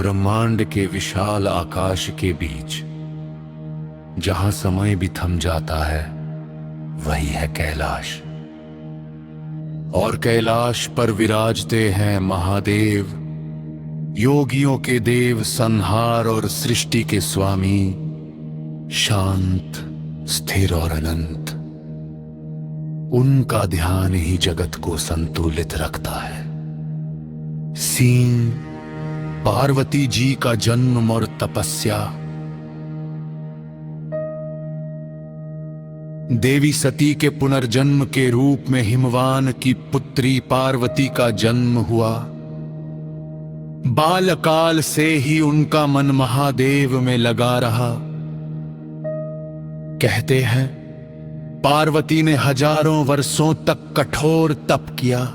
ब्रह्मांड के विशाल आकाश के बीच जहां समय भी थम जाता है, वही है कैलाश। और कैलाश पर विराजते हैं महादेव, योगियों के देव, संहार और सृष्टि के स्वामी, शांत, स्थिर और अनंत। उनका ध्यान ही जगत को संतुलित रखता है। सीन पार्वती जी का जन्म और तपस्या। देवी सती के पुनर्जन्म के रूप में हिमवान की पुत्री पार्वती का जन्म हुआ। बालकाल से ही उनका मन महादेव में लगा रहा। कहते हैं पार्वती ने हजारों वर्षों तक कठोर तप किया,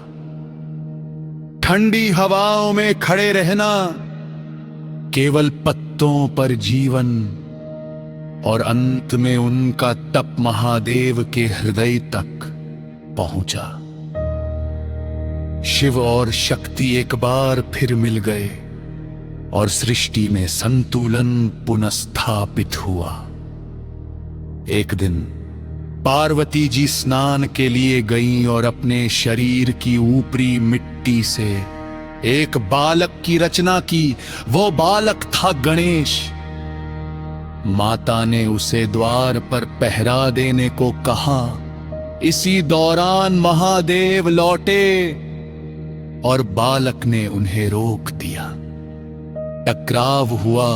ठंडी हवाओं में खड़े रहना, केवल पत्तों पर जीवन, और अंत में उनका तप महादेव के हृदय तक पहुंचा। शिव और शक्ति एक बार फिर मिल गए और सृष्टि में संतुलन पुनर्स्थापित हुआ। एक दिन पार्वती जी स्नान के लिए गईं और अपने शरीर की ऊपरी मिट्टी से एक बालक की रचना की। वो बालक था गणेश। माता ने उसे द्वार पर पहरा देने को कहा। इसी दौरान महादेव लौटे और बालक ने उन्हें रोक दिया। टकराव हुआ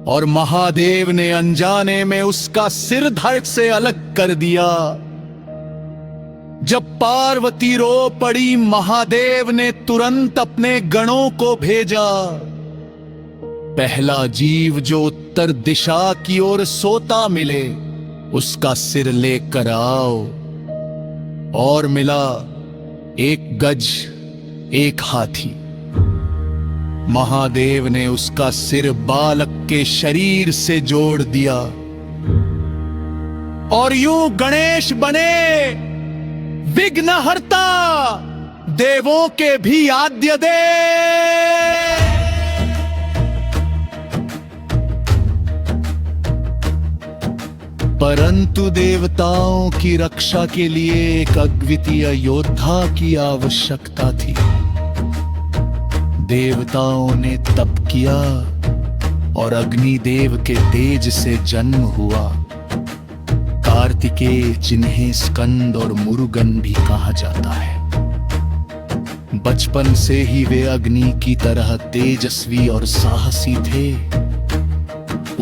और महादेव ने अनजाने में उसका सिर धड़ से अलग कर दिया। जब पार्वती रो पड़ी, महादेव ने तुरंत अपने गणों को भेजा। पहला जीव जो उत्तर दिशा की ओर सोता मिले, उसका सिर लेकर आओ। और मिला एक गज, एक हाथी। महादेव ने उसका सिर बालक के शरीर से जोड़ दिया और यूं गणेश बने विघ्नहर्ता, देवों के भी आद्य देव। परंतु देवताओं की रक्षा के लिए एक अद्वितीय योद्धा की आवश्यकता थी। देवताओं ने तप किया और अग्निदेव के तेज से जन्म हुआ। कार्तिकेय, जिन्हें स्कंद और मुरुगन भी कहा जाता है। बचपन से ही वे अग्नि की तरह तेजस्वी और साहसी थे।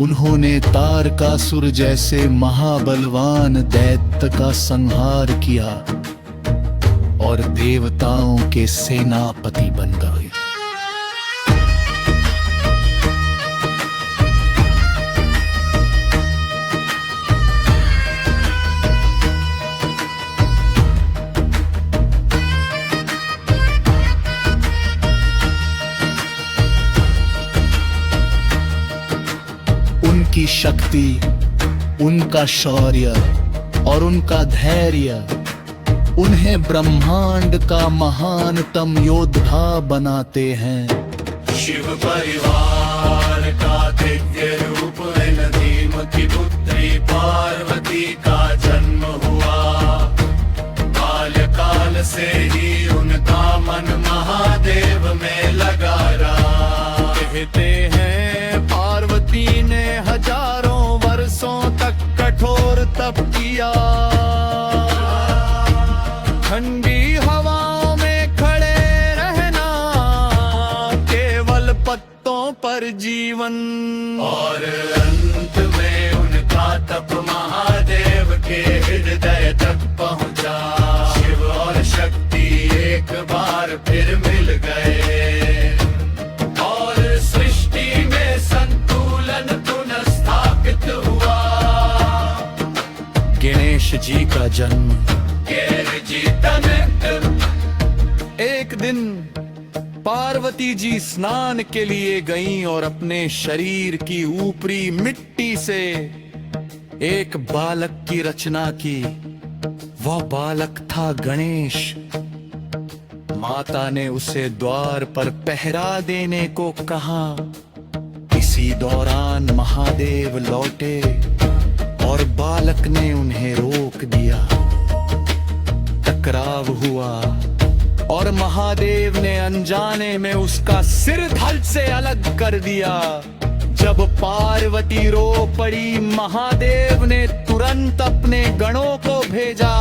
उन्होंने तारकासुर जैसे महाबलवान दैत्य का संहार किया और देवताओं के सेनापति बन गए। उनकी शक्ति, उनका शौर्य और उनका धैर्य उन्हें ब्रह्मांड का महानतम योद्धा बनाते हैं। शिव परिवार का दिव्य रूप है, नदीम की पुत्री पार्वती का जन्म हुआ। बाल्यकाल से ही उनका मन महादेव में लगा रहा। कहते हैं पार्वती ने हजारों वर्षों तक कठोर तप किया, ठंडी हवाओं में खड़े रहना, केवल पत्तों पर जीवन, और अंत में उनका तप महादेव के हृदय तक पहुंचा। शिव और शक्ति एक बार फिर मिल गए और सृष्टि में संतुलन पुनर्स्थापित हुआ। गणेश जी का जन्म। एक दिन पार्वती जी स्नान के लिए गईं और अपने शरीर की ऊपरी मिट्टी से एक बालक की रचना की। वह बालक था गणेश। माता ने उसे द्वार पर पहरा देने को कहा। इसी दौरान महादेव लौटे और बालक ने उन्हें रोक दिया। टकराव हुआ और महादेव ने अनजाने में उसका सिर धड़ से अलग कर दिया। जब पार्वती रो पड़ी, महादेव ने तुरंत अपने गणों को भेजा।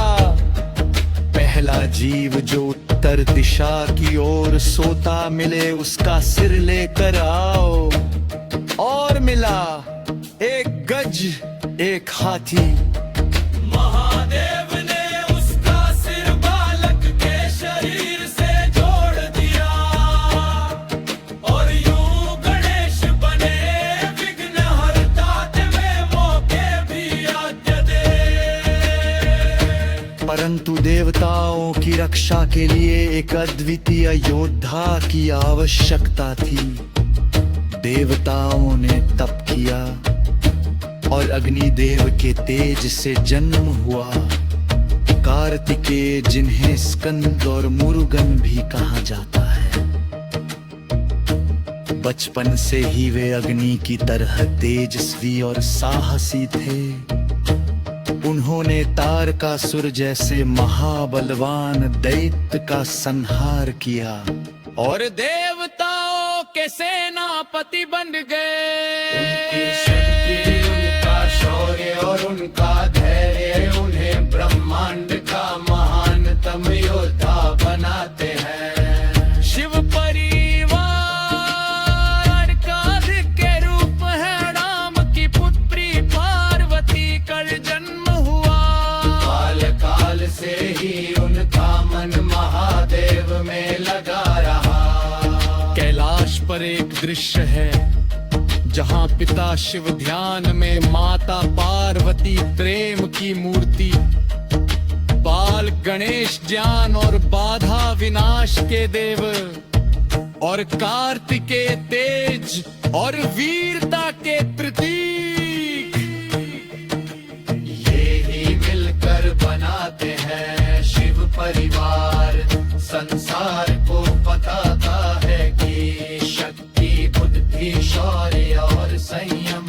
पहला जीव जो उत्तर दिशा की ओर सोता मिले, उसका सिर लेकर आओ। और मिला एक गज, एक हाथी। महादेव ने उसका सिर बालक के शरीर से जोड़ दिया और यूं गणेश बने विघ्नहर्ता, वे मौके भी आज्ञा दे। परंतु देवताओं की रक्षा के लिए एक अद्वितीय योद्धा की आवश्यकता थी। देवताओं ने तप किया और अग्निदेव के तेज से जन्म हुआ। कार्तिकेय, जिन्हें स्कंद और मुरुगन भी कहा जाता है, बचपन से ही वे अग्नि की तरह तेजस्वी और साहसी थे। उन्होंने तारकासुर जैसे महाबलवान दैत्य का संहार किया और देवताओं के सेनापति बन गए। उनकी शक्ति, उनका शौर्य और उनका धैर्य उन्हें ब्रह्मांड का महानतम योद्धा बनाते हैं। शिव परिवार का के रूप है, राम की पुत्री पार्वती कर जन्म हुआ। काल से ही उनका मन महादेव में लगा रहा। कैलाश पर एक दृश्य है जहाँ पिता शिव ध्यान में, माता पार्वती प्रेम की मूर्ति, बाल गणेश ज्ञान और बाधा विनाश के देव, और कार्तिकेय तेज और वीरता के प्रतीक। ये ही मिलकर बनाते हैं शिव परिवार। संसार को बताता है कि शक्ति, बुद्धि, शौर्य और संयम